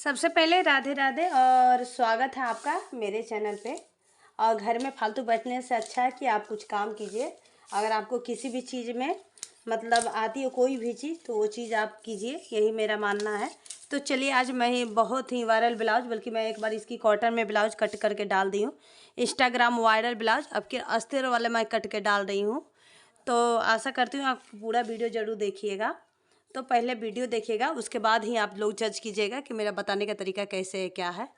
सबसे पहले राधे राधे और स्वागत है आपका मेरे चैनल पे। और घर में फालतू बैठने से अच्छा है कि आप कुछ काम कीजिए। अगर आपको किसी भी चीज़ में मतलब आती हो कोई भी चीज़ तो वो चीज़ आप कीजिए, यही मेरा मानना है। तो चलिए आज मैं ही बहुत ही वायरल ब्लाउज, बल्कि मैं एक बार इसकी कॉटन में ब्लाउज कट करके डाल दी हूँ। इंस्टाग्राम वायरल ब्लाउज अब के अस्तर वाले मैं कट के डाल रही हूँ। तो आशा करती हूँ आप पूरा वीडियो ज़रूर देखिएगा। तो पहले वीडियो देखिएगा, उसके बाद ही आप लोग जज कीजिएगा कि मेरा बताने का तरीका कैसे है, क्या है।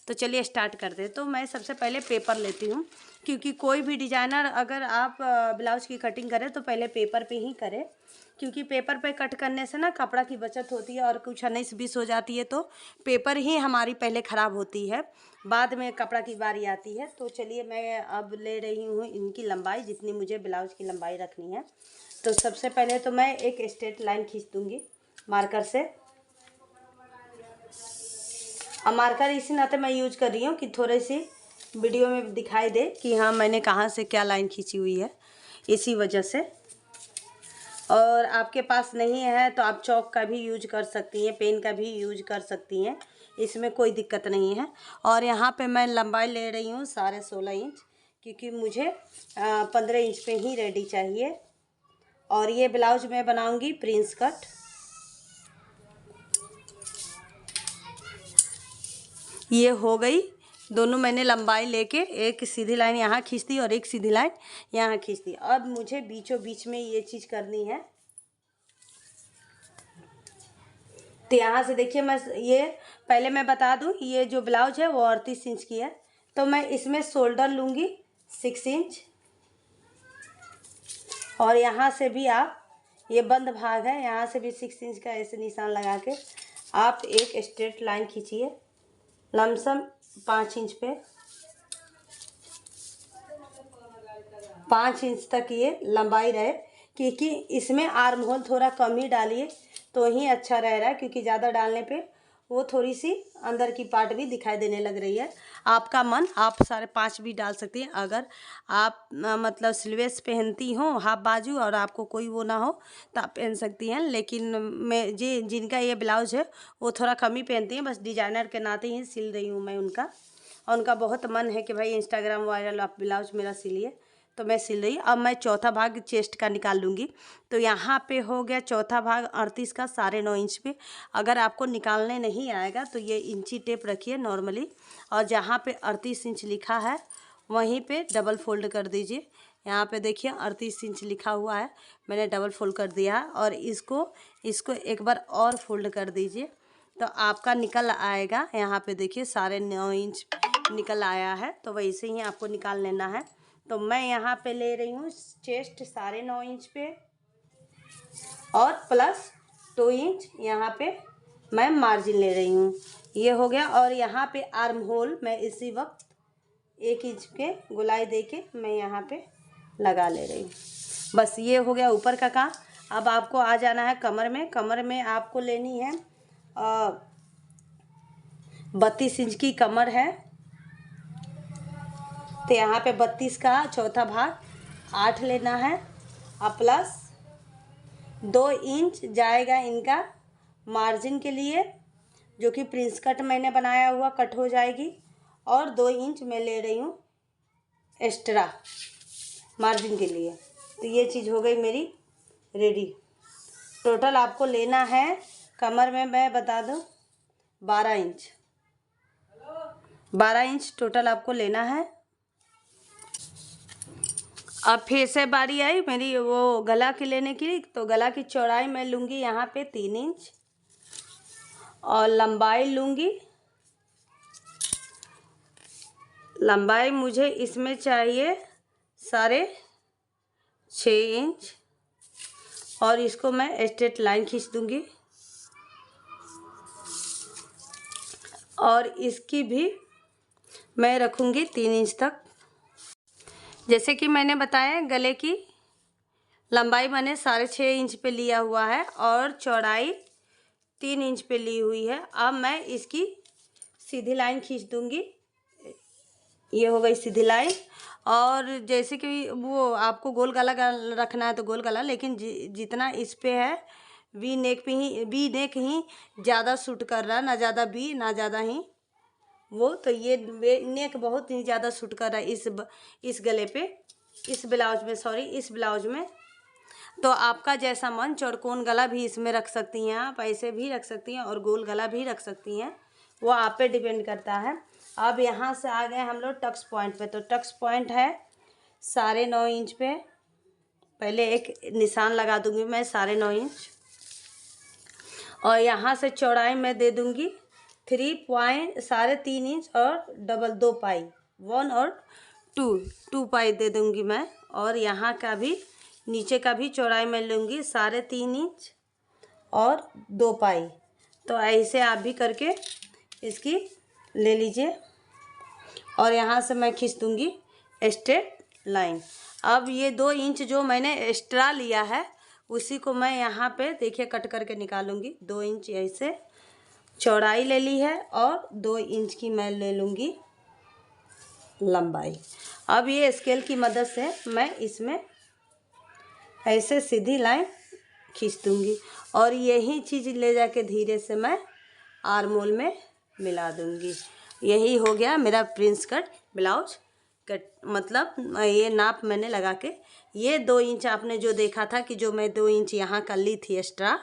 तो चलिए स्टार्ट करते हैं। तो मैं सबसे पहले पेपर लेती हूँ, क्योंकि कोई भी डिज़ाइनर अगर आप ब्लाउज की कटिंग करें तो पहले पेपर पे ही करें, क्योंकि पेपर पे कट करने से ना कपड़ा की बचत होती है और कुछ 19-20 हो जाती है तो पेपर ही हमारी पहले ख़राब होती है, बाद में कपड़ा की बारी आती है। तो चलिए मैं अब ले रही हूँ इनकी लंबाई, जितनी मुझे ब्लाउज की लंबाई रखनी है। तो सबसे पहले तो मैं एक स्ट्रेट लाइन खींच दूंगी मार्कर से। अब मार्कर इसी नाते मैं यूज कर रही हूँ कि थोड़ी सी वीडियो में दिखाई दे कि हाँ मैंने कहाँ से क्या लाइन खींची हुई है, इसी वजह से। और आपके पास नहीं है तो आप चौक का भी यूज कर सकती हैं, पेन का भी यूज कर सकती हैं, इसमें कोई दिक्कत नहीं है। और यहाँ पे मैं लंबाई ले रही हूँ 16.5 इंच, क्योंकि मुझे 15 इंच पे ही रेडी चाहिए। और ये ब्लाउज मैं बनाऊंगी प्रिंस कट। ये हो गई, दोनों मैंने लंबाई लेके एक सीधी लाइन यहाँ खींच दी और एक सीधी लाइन यहाँ खींच दी। अब मुझे बीचों बीच में ये चीज़ करनी है। तो यहाँ से देखिए, मैं ये पहले मैं बता दूँ, ये जो ब्लाउज है वो 38 इंच की है, तो मैं इसमें शोल्डर लूँगी 6 इंच। और यहाँ से भी आप, ये बंद भाग है, यहाँ से भी 6 इंच का ऐसे निशान लगा के आप एक स्ट्रेट लाइन खींचिए लमसम 5 इंच पे। 5 इंच तक ये लंबाई रहे, क्योंकि इसमें आर्म होल थोड़ा कम ही डालिए तो ही अच्छा रह रहा है, क्योंकि ज़्यादा डालने पे वो थोड़ी सी अंदर की पार्ट भी दिखाई देने लग रही है। आपका मन, आप 5.5 भी डाल सकती हैं। अगर आप मतलब स्लीवलेस पहनती हो हाफ बाजू और आपको कोई वो ना हो तो आप पहन सकती हैं, लेकिन मैं जिनका ये ब्लाउज है वो थोड़ा कम ही पहनती हैं, बस डिजाइनर के नाते ही सिल रही हूँ मैं उनका। और उनका बहुत मन है कि भाई इंस्टाग्राम वायरल आप ब्लाउज मेरा सिलिए, तो मैं सिल रही। अब मैं चौथा भाग चेस्ट का निकाल लूँगी। तो यहाँ पे हो गया चौथा भाग 38 का 9.5 इंच पे। अगर आपको निकालने नहीं आएगा तो ये इंची टेप रखिए नॉर्मली, और जहाँ पे 38 इंच लिखा है वहीं पे डबल फोल्ड कर दीजिए। यहाँ पे देखिए 38 इंच लिखा हुआ है, मैंने डबल फोल्ड कर दिया है। और इसको एक बार और फोल्ड कर दीजिए तो आपका निकल आएगा। यहाँ पे देखिए 9.5 इंच निकल आया है, तो वैसे ही आपको निकाल लेना है। तो मैं यहाँ पे ले रही हूँ चेस्ट 9.5 इंच पे और प्लस 2 इंच यहाँ पे मैं मार्जिन ले रही हूँ। ये हो गया। और यहाँ पे आर्म होल मैं इसी वक्त 1 इंच के गोलाई दे के मैं यहाँ पे लगा ले रही हूँ। बस ये हो गया ऊपर का काम। अब आपको आ जाना है कमर में। कमर में आपको लेनी है 32 इंच की कमर है। तो यहाँ पे 32 का चौथा भाग 8 लेना है, और प्लस 2 इंच जाएगा इनका मार्जिन के लिए, जो कि प्रिंस कट मैंने बनाया हुआ कट हो जाएगी। और 2 इंच मैं ले रही हूँ एक्स्ट्रा मार्जिन के लिए। तो ये चीज़ हो गई मेरी रेडी। टोटल आपको लेना है कमर में, मैं बता दूँ 12 इंच। 12 इंच टोटल आपको लेना है। अब फिर से बारी आई मेरी वो गला की लेने की। तो गला की चौड़ाई मैं लूँगी यहाँ पे 3 इंच और लंबाई लूँगी, लंबाई मुझे इसमें चाहिए 6.5 इंच। और इसको मैं स्ट्रेट लाइन खींच दूँगी और इसकी भी मैं रखूँगी 3 इंच तक। जैसे कि मैंने बताया गले की लंबाई मैंने 6.5 इंच पे लिया हुआ है और चौड़ाई 3 इंच पे ली हुई है। अब मैं इसकी सीधी लाइन खींच दूँगी। ये हो गई सीधी लाइन। और जैसे कि वो आपको गोल गला रखना है तो गोल गला, लेकिन जितना इस पे है वी नेक ही ज़्यादा सूट कर रहा है, ना ज़्यादा वी ना ज़्यादा ही वो। तो ये नेक बहुत ही ज़्यादा सूट कर रहा है इस गले पे, इस ब्लाउज में, सॉरी इस ब्लाउज में। तो आपका जैसा मन, चौकोन गला भी इसमें रख सकती हैं आप, ऐसे भी रख सकती हैं और गोल गला भी रख सकती हैं, वो आप पे डिपेंड करता है। अब यहाँ से आ गए हम लोग टक्स पॉइंट पे। तो टक्स पॉइंट है 9.5 इंच पे। पहले एक निशान लगा दूंगी मैं 9.5 इंच, और यहाँ से चौड़ाई मैं दे दूंगी 3.3 इंच और डबल 2 पाई, 1 और 2 पाई दे दूंगी मैं। और यहाँ का भी नीचे का भी चौड़ाई मैं लूँगी 3.5 इंच और 2 पाई। तो ऐसे आप भी करके इसकी ले लीजिए, और यहाँ से मैं खींच दूँगी स्ट्रेट लाइन। अब ये 2 इंच जो मैंने एक्स्ट्रा लिया है उसी को मैं यहाँ पे देखिए कट करके निकालूंगी। 2 इंच ऐसे चौड़ाई ले ली है और 2 इंच की मैं ले लूँगी लंबाई। अब ये स्केल की मदद से मैं इसमें ऐसे सीधी लाइन खींच दूँगी, और यही चीज़ ले जाके धीरे से मैं आर्म होल में मिला दूँगी। यही हो गया मेरा प्रिंस कट ब्लाउज कट। मतलब ये नाप मैंने लगा के, ये 2 इंच आपने जो देखा था कि जो मैं 2 इंच यहाँ कर ली थी एक्स्ट्रा,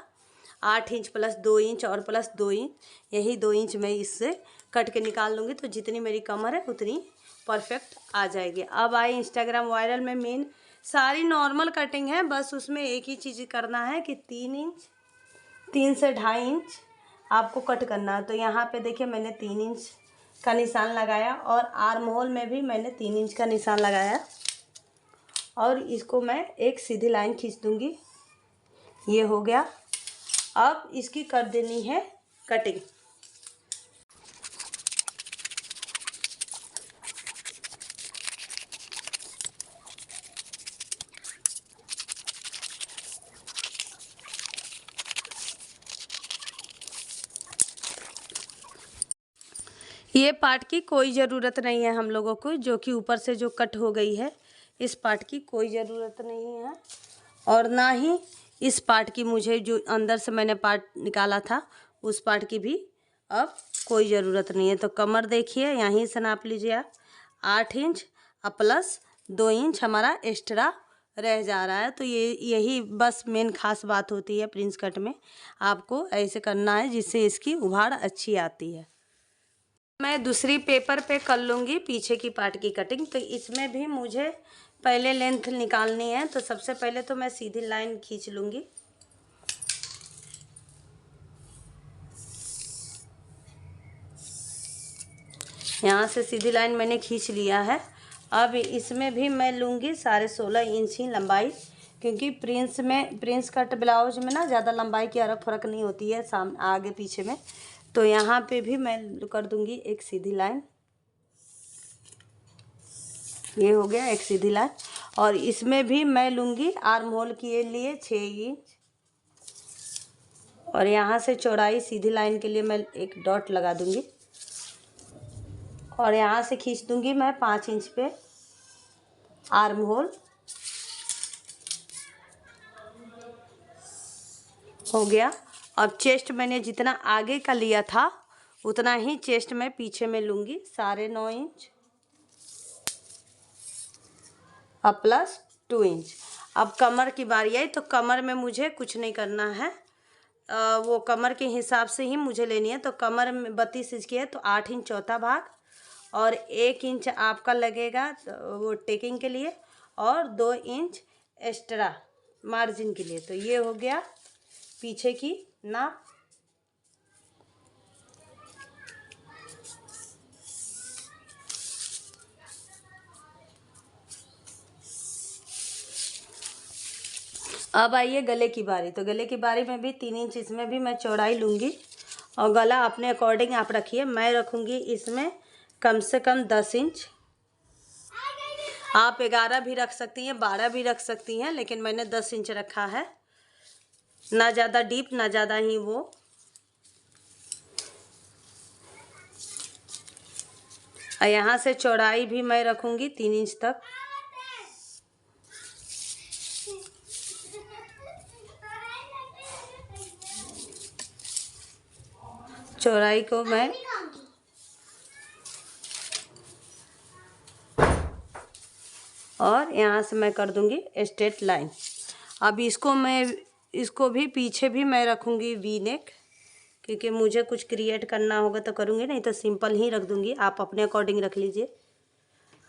8 इंच प्लस 2 इंच और प्लस 2 इंच, यही 2 इंच मैं इससे कट के निकाल लूँगी। तो जितनी मेरी कमर है उतनी परफेक्ट आ जाएगी। अब आई इंस्टाग्राम वायरल में मेन सारी नॉर्मल कटिंग है, बस उसमें एक ही चीज़ करना है कि 3 इंच 3 से 2.5 इंच आपको कट करना है। तो यहाँ पे देखिए मैंने 3 इंच का निशान लगाया, और आर्म होल में भी मैंने 3 इंच का निशान लगाया, और इसको मैं एक सीधी लाइन खींच दूँगी। ये हो गया। अब इसकी कर देनी है कटिंग। ये पार्ट की कोई ज़रूरत नहीं है हम लोगों को, जो कि ऊपर से जो कट हो गई है इस पार्ट की कोई ज़रूरत नहीं है, और ना ही इस पार्ट की मुझे जो अंदर से मैंने पार्ट निकाला था उस पार्ट की भी अब कोई ज़रूरत नहीं है। तो कमर देखिए यहीं से नाप लीजिए आप 8 इंच और प्लस 2 इंच हमारा एक्स्ट्रा रह जा रहा है। तो यही बस मेन खास बात होती है प्रिंस कट में, आपको ऐसे करना है जिससे इसकी उभाड़ अच्छी आती है। मैं दूसरी पेपर पे कर लूँगी पीछे की पार्ट की कटिंग। तो इसमें भी मुझे पहले लेंथ निकालनी है। तो सबसे पहले तो मैं सीधी लाइन खींच लूँगी, यहाँ से सीधी लाइन मैंने खींच लिया है। अब इसमें भी मैं लूँगी 16.5 इंच ही लंबाई, क्योंकि प्रिंस कट ब्लाउज में ना ज़्यादा लंबाई की फ़र्क नहीं होती है सामने आगे पीछे में। तो यहाँ पे भी मैं कर दूँगी एक सीधी लाइन। ये हो गया एक सीधी लाइन, और इसमें भी मैं लूँगी आर्म होल के लिए 6 इंच, और यहाँ से चौड़ाई सीधी लाइन के लिए मैं एक डॉट लगा दूँगी, और यहाँ से खींच दूँगी मैं 5 इंच पे आर्म होल। हो गया। अब चेस्ट मैंने जितना आगे का लिया था उतना ही चेस्ट मैं पीछे में लूँगी 9.5 इंच और प्लस 2 इंच। अब कमर की बारी आई, तो कमर में मुझे कुछ नहीं करना है, वो कमर के हिसाब से ही मुझे लेनी है। तो कमर में 32 इंच की है तो 8 इंच चौथा भाग, और 1 इंच आपका लगेगा वो टेकिंग के लिए, और 2 इंच एक्स्ट्रा मार्जिन के लिए। तो ये हो गया पीछे की नाप। अब आइए गले की बारी। तो गले की बारी में भी 3 इंच इसमें भी मैं चौड़ाई लूँगी, और गला अपने अकॉर्डिंग आप रखिए। मैं रखूँगी इसमें कम से कम 10 इंच, आप 11 भी रख सकती हैं, 12 भी रख सकती हैं, लेकिन मैंने 10 इंच रखा है। ना ज़्यादा डीप ना ज़्यादा ही वो। और यहाँ से चौड़ाई भी मैं रखूँगी 3 इंच तक। चौड़ाई को मैं और यहाँ से मैं कर दूंगी स्ट्रेट लाइन। अब इसको भी पीछे भी मैं रखूंगी वी नेक, क्योंकि मुझे कुछ क्रिएट करना होगा तो करूँगी, नहीं तो सिंपल ही रख दूंगी। आप अपने अकॉर्डिंग रख लीजिए।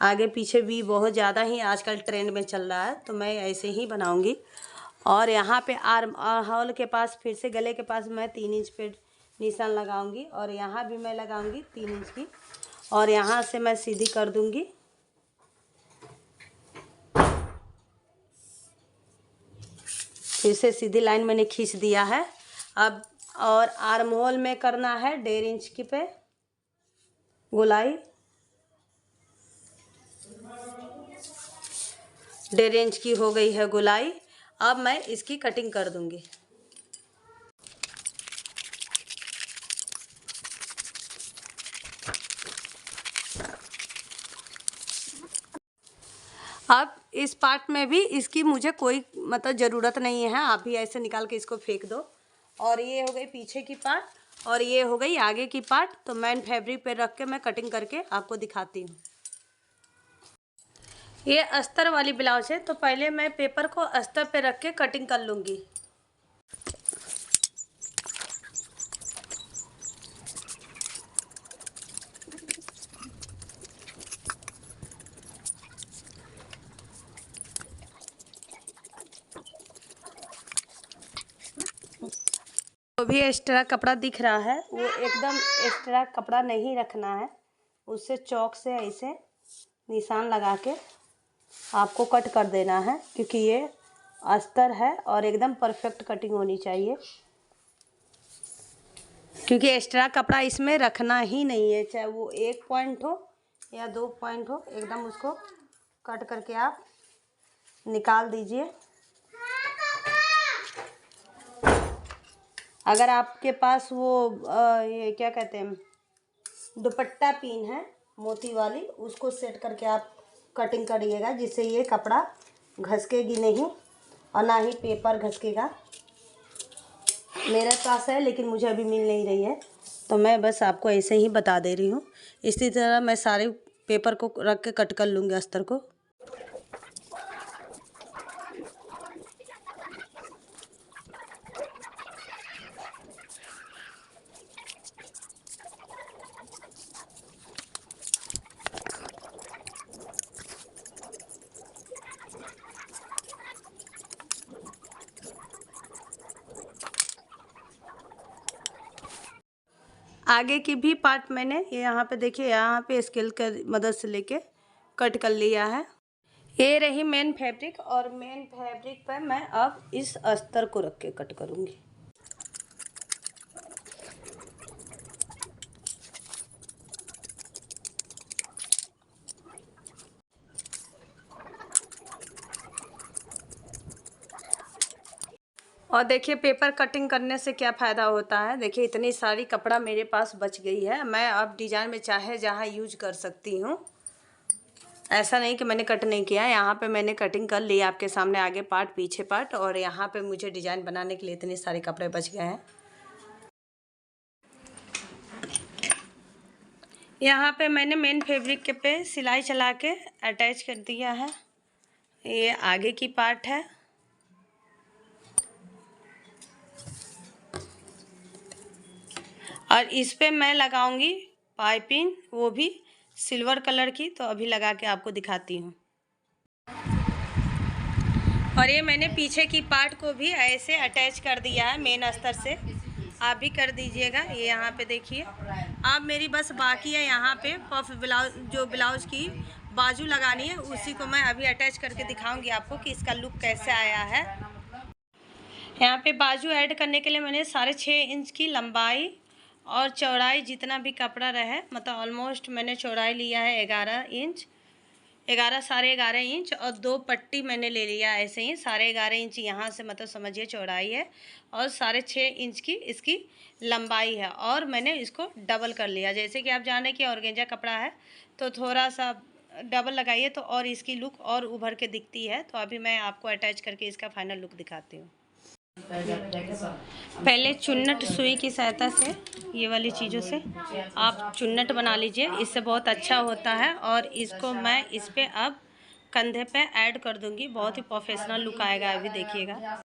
आगे पीछे भी बहुत ज़्यादा ही आजकल ट्रेंड में चल रहा है, तो मैं ऐसे ही बनाऊंगी। और यहाँ पे आर्म होल के पास फिर से गले के पास मैं 3 इंच पे निशान लगाऊंगी और यहाँ भी मैं लगाऊंगी 3 इंच की, और यहाँ से मैं सीधी कर दूंगी। फिर से सीधी लाइन मैंने खींच दिया है। अब और आर्म होल में करना है 1.5 इंच की पे गोलाई, 1.5 इंच की हो गई है गोलाई। अब मैं इसकी कटिंग कर दूंगी। अब इस पार्ट में भी इसकी मुझे कोई मतलब ज़रूरत नहीं है, आप भी ऐसे निकाल के इसको फेंक दो। और ये हो गई पीछे की पार्ट और ये हो गई आगे की पार्ट। तो मेन फैब्रिक पे रख के मैं कटिंग करके आपको दिखाती हूँ। ये अस्तर वाली ब्लाउज है, तो पहले मैं पेपर को अस्तर पे रख के कटिंग कर लूँगी। जो भी एक्स्ट्रा कपड़ा दिख रहा है वो एकदम एक्स्ट्रा कपड़ा नहीं रखना है, उससे चौक से ऐसे निशान लगा के आपको कट कर देना है, क्योंकि ये अस्तर है और एकदम परफेक्ट कटिंग होनी चाहिए। क्योंकि एक्स्ट्रा कपड़ा इसमें रखना ही नहीं है, चाहे वो 1 पॉइंट हो या 2 पॉइंट हो, एकदम उसको कट करके आप निकाल दीजिए। अगर आपके पास वो ये क्या कहते हैं दुपट्टा पिन है मोती वाली, उसको सेट करके आप कटिंग करिएगा, जिससे ये कपड़ा घसकेगी नहीं और ना ही पेपर घसकेगा। मेरे पास है लेकिन मुझे अभी मिल नहीं रही है, तो मैं बस आपको ऐसे ही बता दे रही हूँ। इसी तरह मैं सारे पेपर को रख के कट कर लूँगी अस्तर को। आगे की भी पार्ट मैंने यहाँ पे देखिए, यहाँ पे स्केल की मदद से लेके कट कर लिया है। ये रही मेन फैब्रिक और मेन फैब्रिक पर मैं अब इस अस्तर को रख के कट करूँगी। और देखिए पेपर कटिंग करने से क्या फ़ायदा होता है। देखिए इतनी सारी कपड़ा मेरे पास बच गई है, मैं अब डिज़ाइन में चाहे जहाँ यूज कर सकती हूँ। ऐसा नहीं कि मैंने कट नहीं किया, यहाँ पे मैंने कटिंग कर ली आपके सामने, आगे पार्ट पीछे पार्ट, और यहाँ पे मुझे डिज़ाइन बनाने के लिए इतने सारे कपड़े बच गए हैं। यहाँ पे मैंने मेन फैब्रिक के पे सिलाई चला के अटैच कर दिया है। ये आगे की पार्ट है और इस पे मैं लगाऊंगी पाइपिंग, वो भी सिल्वर कलर की। तो अभी लगा के आपको दिखाती हूँ। और ये मैंने पीछे की पार्ट को भी ऐसे अटैच कर दिया है मेन अस्तर से, आप भी कर दीजिएगा। ये यहाँ पे देखिए, अब मेरी बस बाकी है यहाँ पे पफ ब्लाउज, जो ब्लाउज की बाजू लगानी है, उसी को मैं अभी अटैच करके दिखाऊंगी आपको कि इसका लुक कैसे आया है। यहाँ पे बाजू ऐड करने के लिए मैंने 6.5 इंच की लंबाई और चौड़ाई जितना भी कपड़ा रहे, मतलब ऑलमोस्ट मैंने चौड़ाई लिया है 11 इंच, 11.5 इंच, और 2 पट्टी मैंने ले लिया ऐसे ही 11.5 इंच यहाँ से, मतलब समझिए चौड़ाई है, और 6.5 इंच की इसकी लंबाई है। और मैंने इसको डबल कर लिया, जैसे कि आप जाने कि ऑर्गेंजा कपड़ा है तो थोड़ा सा डबल लगाइए तो और इसकी लुक और उभर के दिखती है। तो अभी मैं आपको अटैच करके इसका फाइनल लुक दिखाती हूँ। पहले चुन्नट सुई की सहायता से, ये वाली चीज़ों से आप चुन्नट बना लीजिए, इससे बहुत अच्छा होता है। और इसको मैं इस पे अब कंधे पे ऐड कर दूंगी, बहुत ही प्रोफेशनल लुक आएगा, अभी देखिएगा।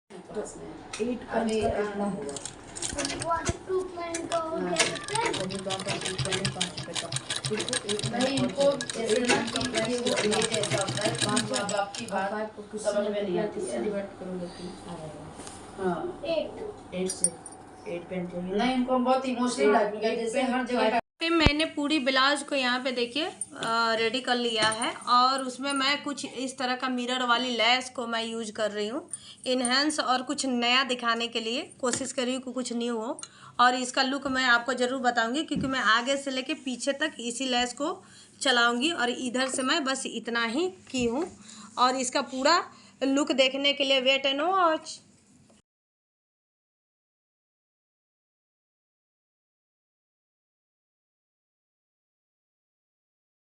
नहीं, इनको बहुत इमोशनल लगेगा, जैसे हर जगह मैंने पूरी ब्लाउज को यहाँ पे देखिए रेडी कर लिया है। और उसमें मैं कुछ इस तरह का मिरर वाली लैस को मैं यूज कर रही हूँ, इन्हेंस और कुछ नया दिखाने के लिए कोशिश कर रही हूँ कि कुछ न्यू हो। और इसका लुक मैं आपको ज़रूर बताऊंगी, क्योंकि मैं आगे से लेके पीछे तक इसी लैस को चलाऊंगी। और इधर से मैं बस इतना ही की हूँ। और इसका पूरा लुक देखने के लिए वेट एंड वॉच।